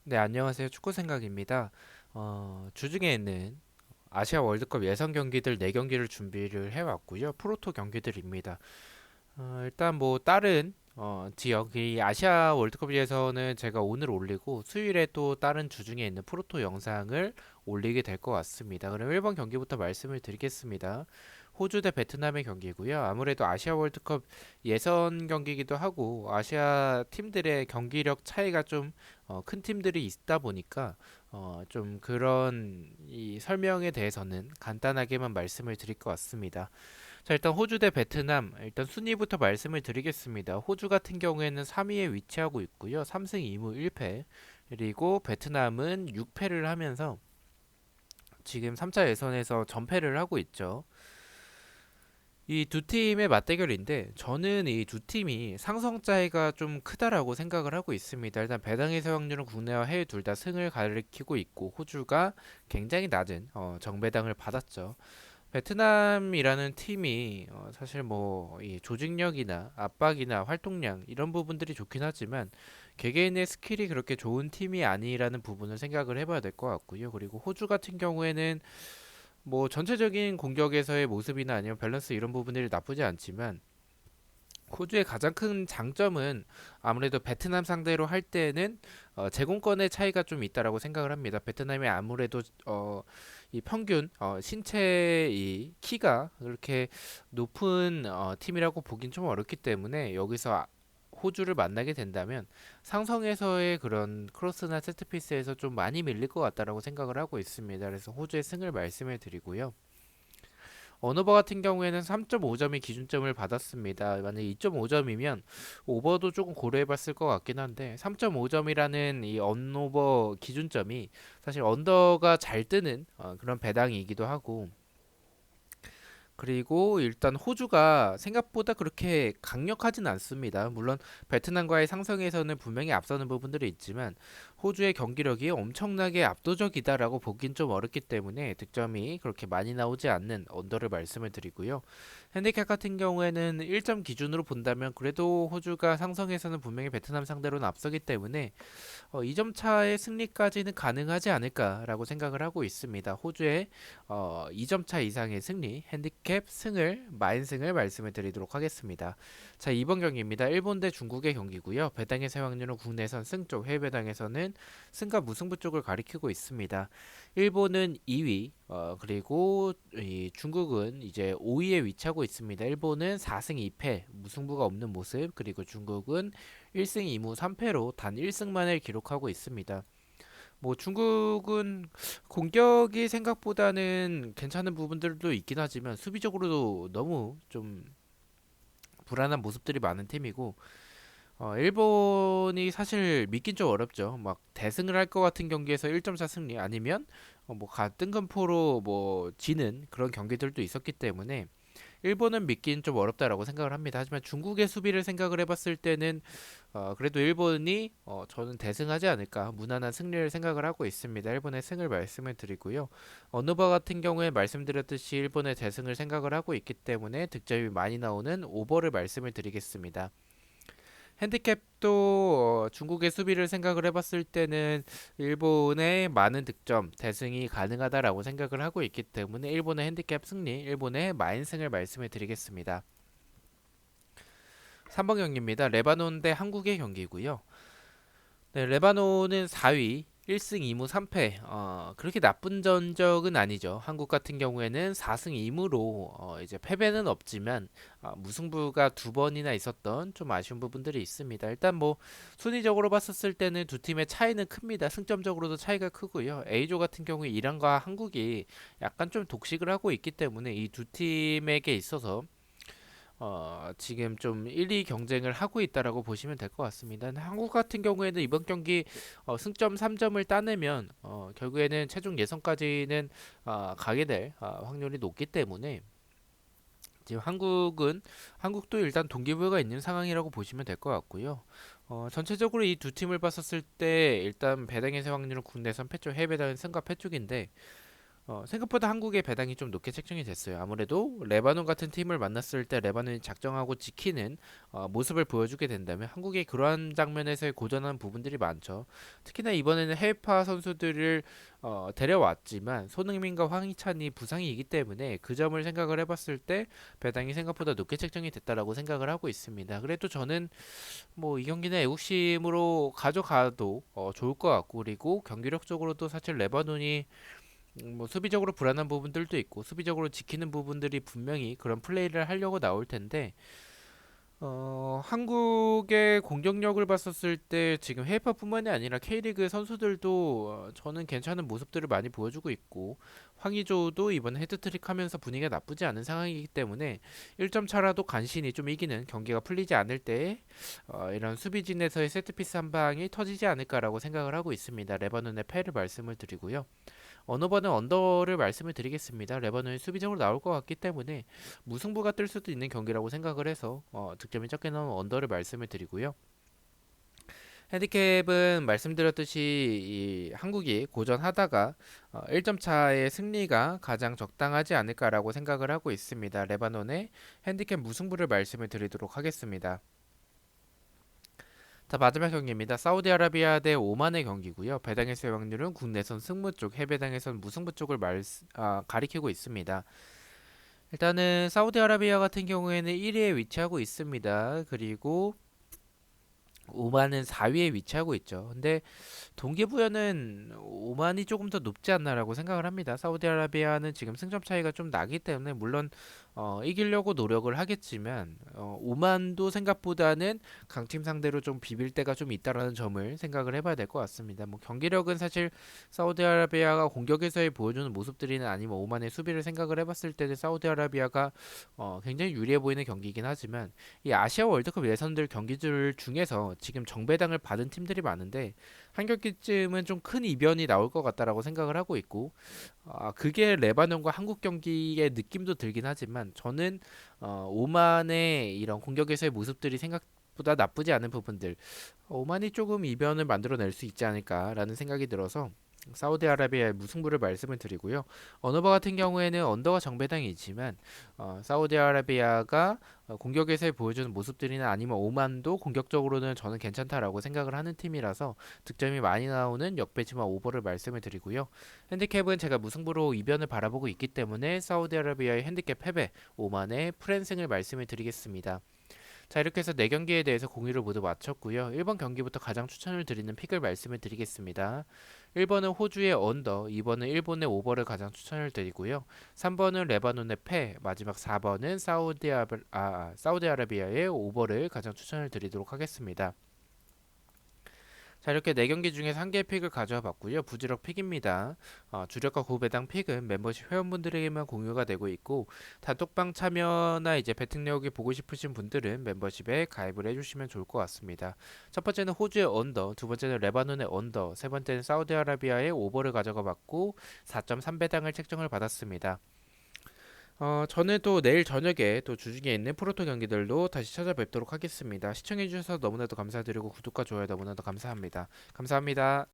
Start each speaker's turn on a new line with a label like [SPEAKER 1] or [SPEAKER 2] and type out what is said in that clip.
[SPEAKER 1] 네, 안녕하세요. 축구 생각입니다. 주중에 있는 아시아 월드컵 예선 경기들 4경기를 준비를 해왔고요. 프로토 경기들입니다. 일단 뭐 다른 지역, 이 아시아 월드컵에서는 제가 오늘 올리고 수요일에 또 다른 주중에 있는 프로토 영상을 올리게 될 것 같습니다. 그럼 1번 경기부터 말씀을 드리겠습니다. 호주 대 베트남의 경기고요. 아무래도 아시아 월드컵 예선 경기이기도 하고 아시아 팀들의 경기력 차이가 좀 큰 팀들이 있다 보니까 좀 그런 이 설명에 대해서는 간단하게만 말씀을 드릴 것 같습니다. 자, 일단 호주 대 베트남, 일단 순위부터 말씀을 드리겠습니다. 호주 같은 경우에는 3위에 위치하고 있고요. 3승 2무 1패. 그리고 베트남은 6패를 하면서 지금 3차 예선에서 전패를 하고 있죠. 이 두 팀의 맞대결인데 저는 이 두 팀이 상성 차이가 좀 크다라고 생각을 하고 있습니다. 일단 배당의 사용률은 국내와 해외 둘 다 승을 가리키고 있고 호주가 굉장히 낮은 정배당을 받았죠. 베트남이라는 팀이 사실 뭐 이 조직력이나 압박이나 활동량 이런 부분들이 좋긴 하지만 개개인의 스킬이 그렇게 좋은 팀이 아니라는 부분을 생각을 해봐야 될 것 같고요. 그리고 호주 같은 경우에는 뭐 전체적인 공격에서의 모습이나 아니면 밸런스 이런 부분들이 나쁘지 않지만 호주의 가장 큰 장점은 아무래도 베트남 상대로 할 때는 제공권의 차이가 좀 있다라고 생각을 합니다. 베트남이 아무래도 이 평균 신체 이 키가 그렇게 높은 팀이라고 보긴 좀 어렵기 때문에 여기서 호주를 만나게 된다면 상성에서의 그런 크로스나 세트피스에서 좀 많이 밀릴 것 같다라고 생각을 하고 있습니다. 그래서 호주의 승을 말씀을 드리고요. 언어버 같은 경우에는 3.5점이 기준점을 받았습니다. 만약 2.5점이면 오버도 조금 고려해봤을 것 같긴 한데 3.5점이라는 이 언오버 기준점이 사실 언더가 잘 뜨는 그런 배당이기도 하고 그리고 일단 호주가 생각보다 그렇게 강력하진 않습니다. 물론 베트남과의 상성에서는 분명히 앞서는 부분들이 있지만 호주의 경기력이 엄청나게 압도적이다라고 보긴 좀 어렵기 때문에 득점이 그렇게 많이 나오지 않는 언더를 말씀을 드리고요. 핸디캡 같은 경우에는 1점 기준으로 본다면 그래도 호주가 상성에서는 분명히 베트남 상대로는 앞서기 때문에 2점 차의 승리까지는 가능하지 않을까라고 생각을 하고 있습니다. 호주의 2점 차 이상의 승리, 핸디캡 승을 마인승을 말씀을 드리도록 하겠습니다. 자, 이번 경기입니다. 일본 대 중국의 경기고요. 배당의 사용률은 국내선 승쪽, 해외 배당에서는 승과 무승부 쪽을 가리키고 있습니다. 일본은 2위, 그리고 이 중국은 이제 5위에 위치하고 있습니다. 일본은 4승 2패, 무승부가 없는 모습, 그리고 중국은 1승 2무 3패로 단 1승만을 기록하고 있습니다. 뭐 중국은 공격이 생각보다는 괜찮은 부분들도 있긴 하지만 수비적으로도 너무 좀 불안한 모습들이 많은 팀이고 일본이 사실 믿긴 좀 어렵죠. 막 대승을 할 것 같은 경기에서 1.4 승리 아니면 뭐 뜬금포로 뭐 지는 그런 경기들도 있었기 때문에 일본은 믿긴 좀 어렵다라고 생각을 합니다. 하지만 중국의 수비를 생각을 해봤을 때는 그래도 일본이 저는 대승하지 않을까 무난한 승리를 생각을 하고 있습니다. 일본의 승을 말씀을 드리고요. 어느 바 같은 경우에 말씀드렸듯이 일본의 대승을 생각을 하고 있기 때문에 득점이 많이 나오는 오버를 말씀을 드리겠습니다. 핸디캡도 중국의 수비를 생각을 해봤을 때는 일본의 많은 득점 대승이 가능하다라고 생각을 하고 있기 때문에 일본의 핸디캡 승리, 일본의 마인승을 말씀을 드리겠습니다. 3번 경기입니다. 레바논 대 한국의 경기고요. 네, 레바논은 4위, 1승 2무 3패. 그렇게 나쁜 전적은 아니죠. 한국 같은 경우에는 4승 2무로 이제 패배는 없지만 무승부가 두 번이나 있었던 좀 아쉬운 부분들이 있습니다. 일단 뭐 순위적으로 봤었을 때는 두 팀의 차이는 큽니다. 승점적으로도 차이가 크고요. A조 같은 경우에 이란과 한국이 약간 좀 독식을 하고 있기 때문에 이 두 팀에게 있어서 지금 좀 1, 2 경쟁을 하고 있다라고 보시면 될 것 같습니다. 한국 같은 경우에는 이번 경기 승점 3점을 따내면 결국에는 최종 예선까지는 가게 될 확률이 높기 때문에 지금 한국도 일단 동기부여가 있는 상황이라고 보시면 될 것 같고요. 전체적으로 이 두 팀을 봤었을 때 일단 배당의 세 확률은 국내선 패쪽, 해외 배당은 승과 패쪽인데 생각보다 한국의 배당이 좀 높게 책정이 됐어요. 아무래도 레바논 같은 팀을 만났을 때 레바논이 작정하고 지키는 모습을 보여주게 된다면 한국의 그러한 장면에서의 고전한 부분들이 많죠. 특히나 이번에는 해외파 선수들을 데려왔지만 손흥민과 황희찬이 부상이기 때문에 그 점을 생각을 해봤을 때 배당이 생각보다 높게 책정이 됐다라고 생각을 하고 있습니다. 그래도 저는 뭐 이 경기는 애국심으로 가져가도 좋을 것 같고, 그리고 경기력적으로도 사실 레바논이 뭐 수비적으로 불안한 부분들도 있고 수비적으로 지키는 부분들이 분명히 그런 플레이를 하려고 나올 텐데 한국의 공격력을 봤었을 때 지금 해외파뿐만이 아니라 K리그 선수들도 저는 괜찮은 모습들을 많이 보여주고 있고 황의조도 이번 헤드트릭 하면서 분위기가 나쁘지 않은 상황이기 때문에 1점 차라도 간신히 좀 이기는 경기가 풀리지 않을 때 이런 수비진에서의 세트피스 한 방이 터지지 않을까라고 생각을 하고 있습니다. 레바논의 패를 말씀을 드리고요. 어느 번은 언더를 말씀을 드리겠습니다. 레바논이 수비적으로 나올 것 같기 때문에 무승부가 뜰 수도 있는 경기라고 생각을 해서 득점이 적게 나오는 언더를 말씀을 드리고요. 핸디캡은 말씀드렸듯이 이 한국이 고전하다가 1점 차의 승리가 가장 적당하지 않을까라고 생각을 하고 있습니다. 레바논의 핸디캡 무승부를 말씀을 드리도록 하겠습니다. 자, 마지막 경기입니다. 사우디아라비아 대 오만의 경기고요. 배당에서의 확률은 국내선 승무 쪽, 해배당에선 무승부 쪽을 가리키고 있습니다. 일단은 사우디아라비아 같은 경우에는 1위에 위치하고 있습니다. 그리고 오만은 4위에 위치하고 있죠. 근데 동기부여는 오만이 조금 더 높지 않나라고 생각을 합니다. 사우디아라비아는 지금 승점 차이가 좀 나기 때문에 물론 이기려고 노력을 하겠지만 오만도 생각보다는 강팀 상대로 좀 비빌 때가 좀 있다라는 점을 생각을 해봐야 될 것 같습니다. 뭐 경기력은 사실 사우디아라비아가 공격에서의 보여주는 모습들이나 아니면 오만의 수비를 생각을 해봤을 때는 사우디아라비아가 굉장히 유리해 보이는 경기이긴 하지만 이 아시아 월드컵 예선들 경기들 중에서 지금 정배당을 받은 팀들이 많은데 한 경기쯤은 좀 큰 이변이 나올 것 같다라고 생각을 하고 있고 그게 레바논과 한국 경기의 느낌도 들긴 하지만 저는 오만의 이런 공격에서의 모습들이 생각보다 나쁘지 않은 부분들 오만이 조금 이변을 만들어낼 수 있지 않을까라는 생각이 들어서 사우디아라비아의 무승부를 말씀을 드리고요. 언어버 같은 경우에는 언더가 정배당이지만 사우디아라비아가 공격에서 보여주는 모습들이나 아니면 오만도 공격적으로는 저는 괜찮다라고 생각을 하는 팀이라서 득점이 많이 나오는 역배지만 오버를 말씀을 드리고요. 핸디캡은 제가 무승부로 이변을 바라보고 있기 때문에 사우디아라비아의 핸디캡 패배, 오만의 프랜승을 말씀을 드리겠습니다. 자, 이렇게 해서 4경기에 대해서 공유를 모두 마쳤고요. 1번 경기부터 가장 추천을 드리는 픽을 말씀을 드리겠습니다. 1번은 호주의 언더, 2번은 일본의 오버를 가장 추천을 드리고요. 3번은 레바논의 패, 마지막 4번은 사우디아라비아의 오버를 가장 추천을 드리도록 하겠습니다. 자, 이렇게 4경기 중에서 한 개의 픽을 가져와 봤고요. 부지럭 픽입니다. 주력과 고배당 픽은 멤버십 회원분들에게만 공유가 되고 있고 단톡방 참여나 이제 배팅 내역이 보고 싶으신 분들은 멤버십에 가입을 해주시면 좋을 것 같습니다. 첫 번째는 호주의 언더, 두 번째는 레바논의 언더, 세 번째는 사우디아라비아의 오버를 가져가 봤고 4.3배당을 책정을 받았습니다. 저는 또 내일 저녁에 또 주중에 있는 프로토 경기들도 다시 찾아뵙도록 하겠습니다. 시청해주셔서 너무나도 감사드리고 구독과 좋아요 너무나도 감사합니다. 감사합니다.